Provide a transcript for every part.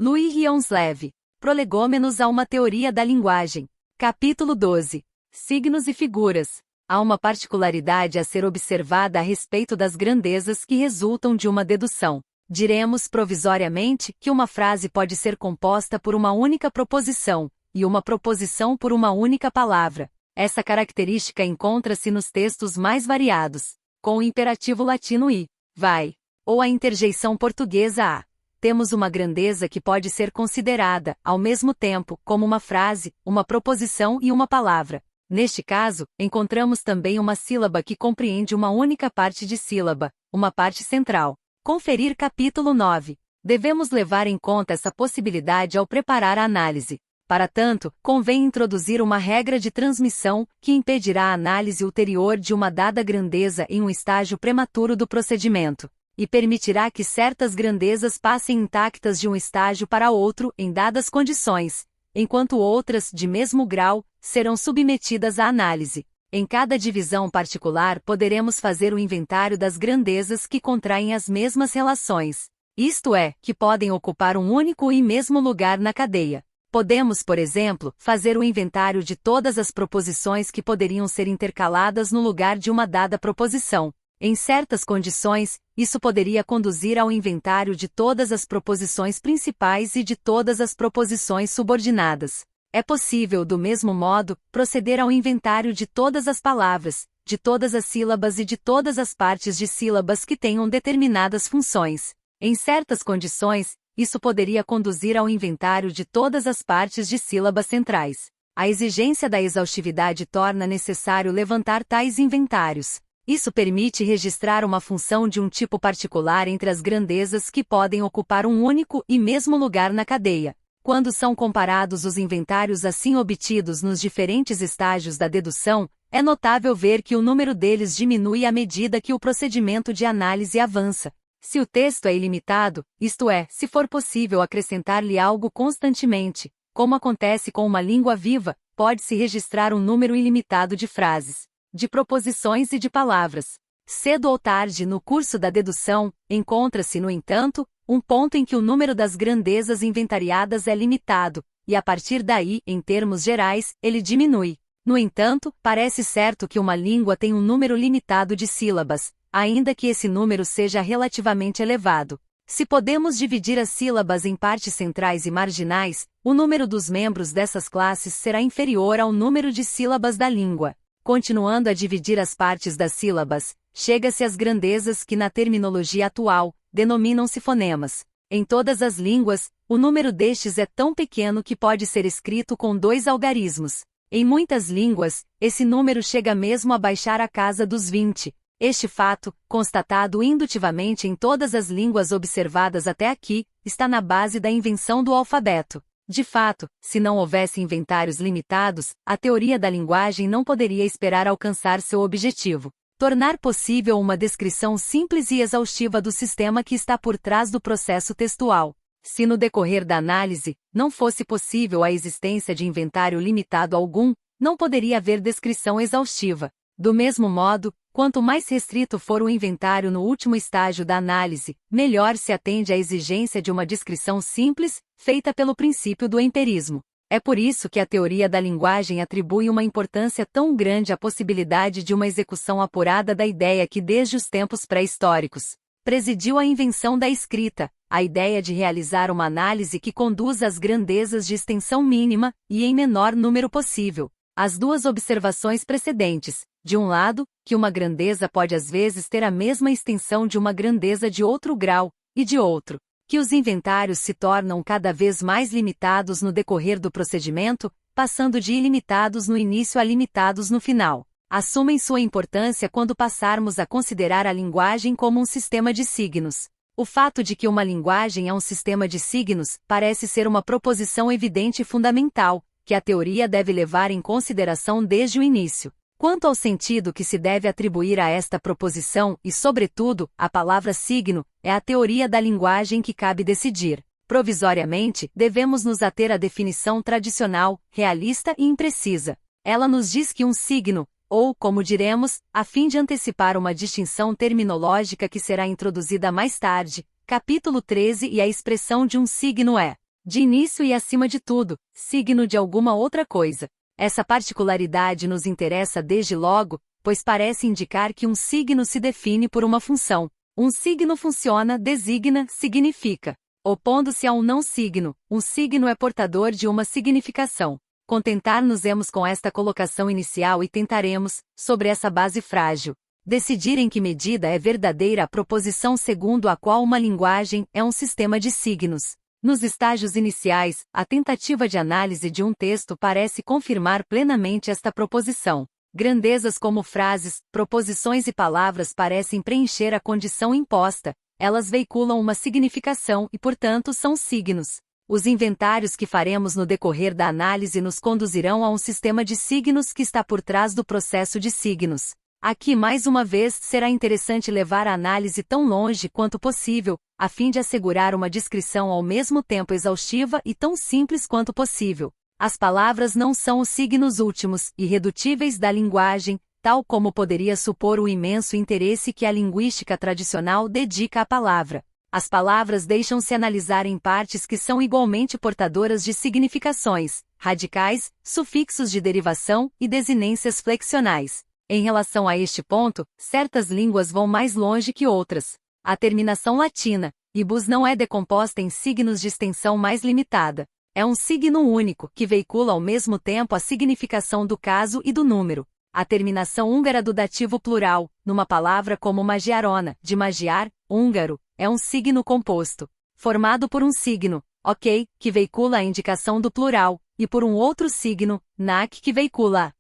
Louis Honslev. Prolegômenos a uma teoria da linguagem. Capítulo 12. Signos e figuras. Há uma particularidade a ser observada a respeito das grandezas que resultam de uma dedução. Diremos provisoriamente que uma frase pode ser composta por uma única proposição, e uma proposição por uma única palavra. Essa característica encontra-se nos textos mais variados, com o imperativo latino ir, vai, ou a interjeição portuguesa a. Temos uma grandeza que pode ser considerada, ao mesmo tempo, como uma frase, uma proposição e uma palavra. Neste caso, encontramos também uma sílaba que compreende uma única parte de sílaba, uma parte central. Conferir capítulo 9. Devemos levar em conta essa possibilidade ao preparar a análise. Para tanto, convém introduzir uma regra de transmissão que impedirá a análise ulterior de uma dada grandeza em um estágio prematuro do procedimento, e permitirá que certas grandezas passem intactas de um estágio para outro em dadas condições, enquanto outras, de mesmo grau, serão submetidas à análise. Em cada divisão particular poderemos fazer o inventário das grandezas que contraem as mesmas relações, isto é, que podem ocupar um único e mesmo lugar na cadeia. Podemos, por exemplo, fazer o inventário de todas as proposições que poderiam ser intercaladas no lugar de uma dada proposição. Em certas condições, isso poderia conduzir ao inventário de todas as proposições principais e de todas as proposições subordinadas. É possível, do mesmo modo, proceder ao inventário de todas as palavras, de todas as sílabas e de todas as partes de sílabas que tenham determinadas funções. Em certas condições, isso poderia conduzir ao inventário de todas as partes de sílabas centrais. A exigência da exaustividade torna necessário levantar tais inventários. Isso permite registrar uma função de um tipo particular entre as grandezas que podem ocupar um único e mesmo lugar na cadeia. Quando são comparados os inventários assim obtidos nos diferentes estágios da dedução, é notável ver que o número deles diminui à medida que o procedimento de análise avança. Se o texto é ilimitado, isto é, se for possível acrescentar-lhe algo constantemente, como acontece com uma língua viva, pode-se registrar um número ilimitado de frases, de proposições e de palavras. Cedo ou tarde no curso da dedução, encontra-se, no entanto, um ponto em que o número das grandezas inventariadas é limitado, e a partir daí, em termos gerais, ele diminui. No entanto, parece certo que uma língua tem um número limitado de sílabas, ainda que esse número seja relativamente elevado. Se podemos dividir as sílabas em partes centrais e marginais, o número dos membros dessas classes será inferior ao número de sílabas da língua. Continuando a dividir as partes das sílabas, chega-se às grandezas que, na terminologia atual, denominam-se fonemas. Em todas as línguas, o número destes é tão pequeno que pode ser escrito com 2 algarismos. Em muitas línguas, esse número chega mesmo a baixar a casa dos 20. Este fato, constatado indutivamente em todas as línguas observadas até aqui, está na base da invenção do alfabeto. De fato, se não houvesse inventários limitados, a teoria da linguagem não poderia esperar alcançar seu objetivo: tornar possível uma descrição simples e exaustiva do sistema que está por trás do processo textual. Se no decorrer da análise, não fosse possível a existência de inventário limitado algum, não poderia haver descrição exaustiva. Do mesmo modo, quanto mais restrito for o inventário no último estágio da análise, melhor se atende à exigência de uma descrição simples, feita pelo princípio do empirismo. É por isso que a teoria da linguagem atribui uma importância tão grande à possibilidade de uma execução apurada da ideia que desde os tempos pré-históricos presidiu a invenção da escrita, a ideia de realizar uma análise que conduza às grandezas de extensão mínima e em menor número possível. As duas observações precedentes, de um lado, que uma grandeza pode às vezes ter a mesma extensão de uma grandeza de outro grau, e de outro, que os inventários se tornam cada vez mais limitados no decorrer do procedimento, passando de ilimitados no início a limitados no final, assumem sua importância quando passarmos a considerar a linguagem como um sistema de signos. O fato de que uma linguagem é um sistema de signos parece ser uma proposição evidente e fundamental, que a teoria deve levar em consideração desde o início. Quanto ao sentido que se deve atribuir a esta proposição e, sobretudo, à palavra signo, é a teoria da linguagem que cabe decidir. Provisoriamente, devemos nos ater à definição tradicional, realista e imprecisa. Ela nos diz que um signo, ou, como diremos, a fim de antecipar uma distinção terminológica que será introduzida mais tarde, capítulo 13, e a expressão de um signo é De início e acima de tudo, signo de alguma outra coisa. Essa particularidade nos interessa desde logo, pois parece indicar que um signo se define por uma função. Um signo funciona, designa, significa. Opondo-se a um não signo, um signo é portador de uma significação. Contentar-nos-emos com esta colocação inicial e tentaremos, sobre essa base frágil, decidir em que medida é verdadeira a proposição segundo a qual uma linguagem é um sistema de signos. Nos estágios iniciais, a tentativa de análise de um texto parece confirmar plenamente esta proposição. Grandezas como frases, proposições e palavras parecem preencher a condição imposta, elas veiculam uma significação e, portanto, são signos. Os inventários que faremos no decorrer da análise nos conduzirão a um sistema de signos que está por trás do processo de signos. Aqui, mais uma vez, será interessante levar a análise tão longe quanto possível, a fim de assegurar uma descrição ao mesmo tempo exaustiva e tão simples quanto possível. As palavras não são os signos últimos, irredutíveis da linguagem, tal como poderia supor o imenso interesse que a linguística tradicional dedica à palavra. As palavras deixam-se analisar em partes que são igualmente portadoras de significações, radicais, sufixos de derivação e desinências flexionais. Em relação a este ponto, certas línguas vão mais longe que outras. A terminação latina, ibus, não é decomposta em signos de extensão mais limitada. É um signo único, que veicula ao mesmo tempo a significação do caso e do número. A terminação húngara do dativo plural, numa palavra como magiarona, de magiar, húngaro, é um signo composto, formado por um signo, ok, que veicula a indicação do plural, e por um outro signo, nak, que veicula a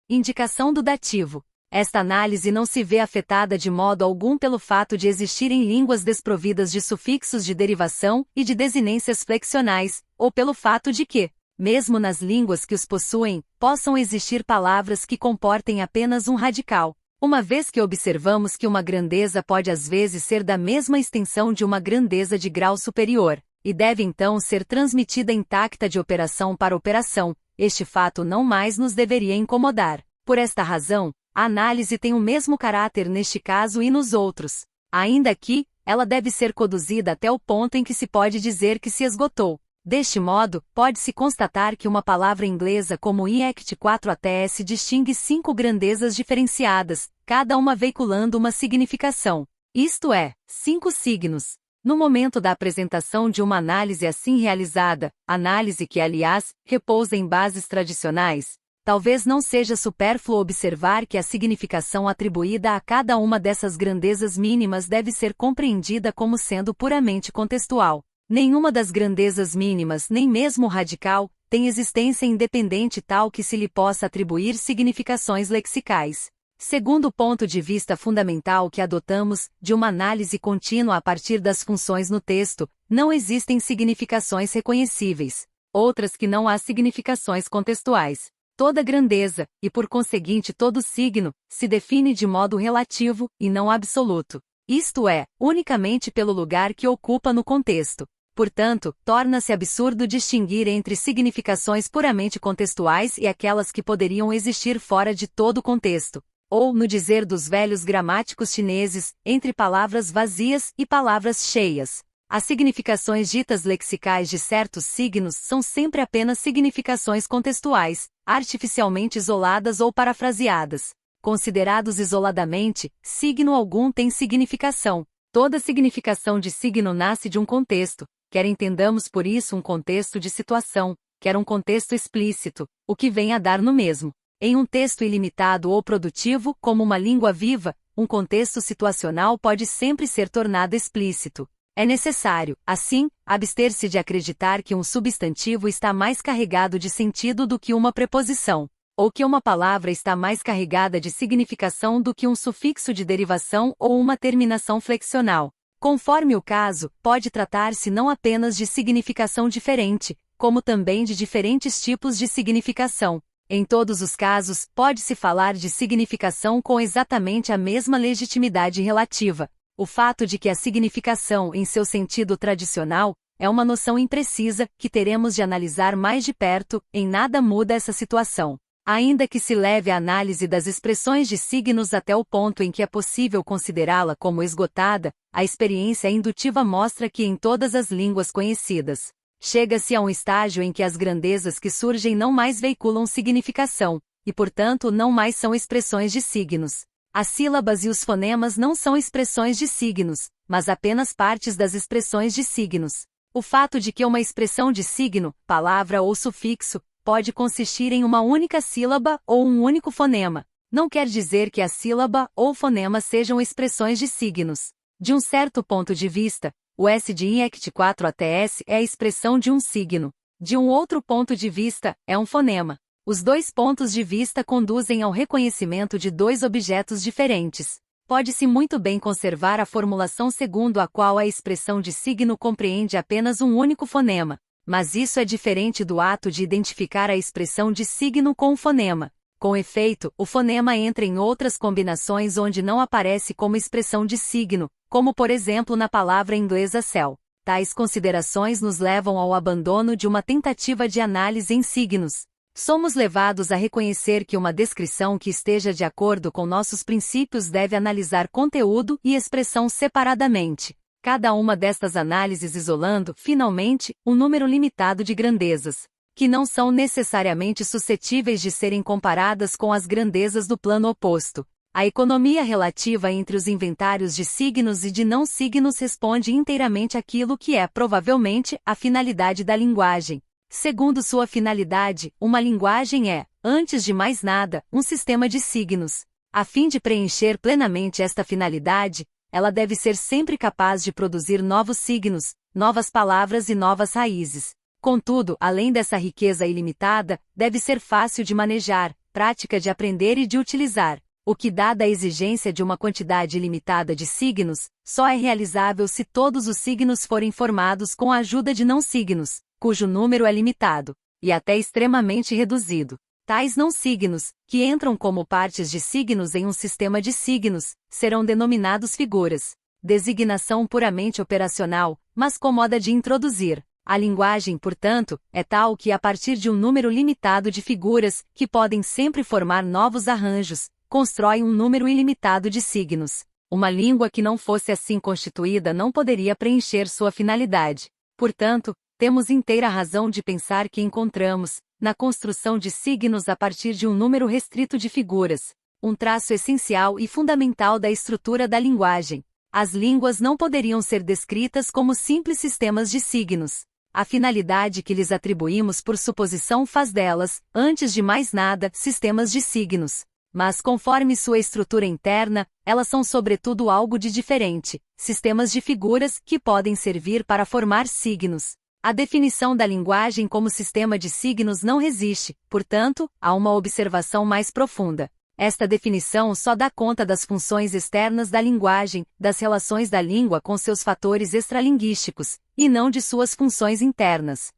indicação do dativo. Esta análise não se vê afetada de modo algum pelo fato de existirem línguas desprovidas de sufixos de derivação e de desinências flexionais, ou pelo fato de que, mesmo nas línguas que os possuem, possam existir palavras que comportem apenas um radical, uma vez que observamos que uma grandeza pode às vezes ser da mesma extensão de uma grandeza de grau superior, e deve então ser transmitida intacta de operação para operação. Este fato não mais nos deveria incomodar. Por esta razão, a análise tem o mesmo caráter neste caso e nos outros. Ainda que, ela deve ser conduzida até o ponto em que se pode dizer que se esgotou. Deste modo, pode-se constatar que uma palavra inglesa como IECT 4 até S distingue 5 grandezas diferenciadas, cada uma veiculando uma significação. Isto é, 5 signos. No momento da apresentação de uma análise assim realizada, análise que, aliás, repousa em bases tradicionais, talvez não seja supérfluo observar que a significação atribuída a cada uma dessas grandezas mínimas deve ser compreendida como sendo puramente contextual. Nenhuma das grandezas mínimas, nem mesmo radical, tem existência independente tal que se lhe possa atribuir significações lexicais. Segundo o ponto de vista fundamental que adotamos, de uma análise contínua a partir das funções no texto, não existem significações reconhecíveis. Outras que não há significações contextuais. Toda grandeza, e por conseguinte todo signo, se define de modo relativo, e não absoluto. Isto é, unicamente pelo lugar que ocupa no contexto. Portanto, torna-se absurdo distinguir entre significações puramente contextuais e aquelas que poderiam existir fora de todo contexto. Ou, no dizer dos velhos gramáticos chineses, entre palavras vazias e palavras cheias. As significações ditas lexicais de certos signos são sempre apenas significações contextuais, artificialmente isoladas ou parafraseadas. Considerados isoladamente, signo algum tem significação. Toda significação de signo nasce de um contexto, quer entendamos por isso um contexto de situação, quer um contexto explícito, o que vem a dar no mesmo. Em um texto ilimitado ou produtivo, como uma língua viva, um contexto situacional pode sempre ser tornado explícito. É necessário, assim, abster-se de acreditar que um substantivo está mais carregado de sentido do que uma preposição, ou que uma palavra está mais carregada de significação do que um sufixo de derivação ou uma terminação flexional. Conforme o caso, pode tratar-se não apenas de significação diferente, como também de diferentes tipos de significação. Em todos os casos, pode-se falar de significação com exatamente a mesma legitimidade relativa. O fato de que a significação, em seu sentido tradicional, é uma noção imprecisa, que teremos de analisar mais de perto, em nada muda essa situação. Ainda que se leve a análise das expressões de signos até o ponto em que é possível considerá-la como esgotada, a experiência indutiva mostra que em todas as línguas conhecidas, Chega-se a um estágio em que as grandezas que surgem não mais veiculam significação, e portanto não mais são expressões de signos. As sílabas e os fonemas não são expressões de signos, mas apenas partes das expressões de signos. O fato de que uma expressão de signo, palavra ou sufixo, pode consistir em uma única sílaba ou um único fonema, não quer dizer que a sílaba ou fonema sejam expressões de signos. De um certo ponto de vista, o S de INECT 4 até S é a expressão de um signo. De um outro ponto de vista, é um fonema. Os dois pontos de vista conduzem ao reconhecimento de dois objetos diferentes. Pode-se muito bem conservar a formulação segundo a qual a expressão de signo compreende apenas um único fonema, mas isso é diferente do ato de identificar a expressão de signo com o fonema. Com efeito, o fonema entra em outras combinações onde não aparece como expressão de signo, como por exemplo na palavra inglesa cell. Tais considerações nos levam ao abandono de uma tentativa de análise em signos. Somos levados a reconhecer que uma descrição que esteja de acordo com nossos princípios deve analisar conteúdo e expressão separadamente. Cada uma destas análises isolando, finalmente, um número limitado de grandezas, que não são necessariamente suscetíveis de serem comparadas com as grandezas do plano oposto. A economia relativa entre os inventários de signos e de não signos responde inteiramente àquilo que é, provavelmente, a finalidade da linguagem. Segundo sua finalidade, uma linguagem é, antes de mais nada, um sistema de signos. A fim de preencher plenamente esta finalidade, ela deve ser sempre capaz de produzir novos signos, novas palavras e novas raízes. Contudo, além dessa riqueza ilimitada, deve ser fácil de manejar, prática de aprender e de utilizar. O que, dada a exigência de uma quantidade ilimitada de signos, só é realizável se todos os signos forem formados com a ajuda de não signos, cujo número é limitado, e até extremamente reduzido. Tais não signos, que entram como partes de signos em um sistema de signos, serão denominados figuras. Designação puramente operacional, mas cômoda de introduzir. A linguagem, portanto, é tal que a partir de um número limitado de figuras, que podem sempre formar novos arranjos, constrói um número ilimitado de signos. Uma língua que não fosse assim constituída não poderia preencher sua finalidade. Portanto, temos inteira razão de pensar que encontramos, na construção de signos a partir de um número restrito de figuras, um traço essencial e fundamental da estrutura da linguagem. As línguas não poderiam ser descritas como simples sistemas de signos. A finalidade que lhes atribuímos por suposição faz delas, antes de mais nada, sistemas de signos. Mas conforme sua estrutura interna, elas são sobretudo algo de diferente, sistemas de figuras que podem servir para formar signos. A definição da linguagem como sistema de signos não resiste, portanto, a uma observação mais profunda. Esta definição só dá conta das funções externas da linguagem, das relações da língua com seus fatores extralinguísticos, e não de suas funções internas.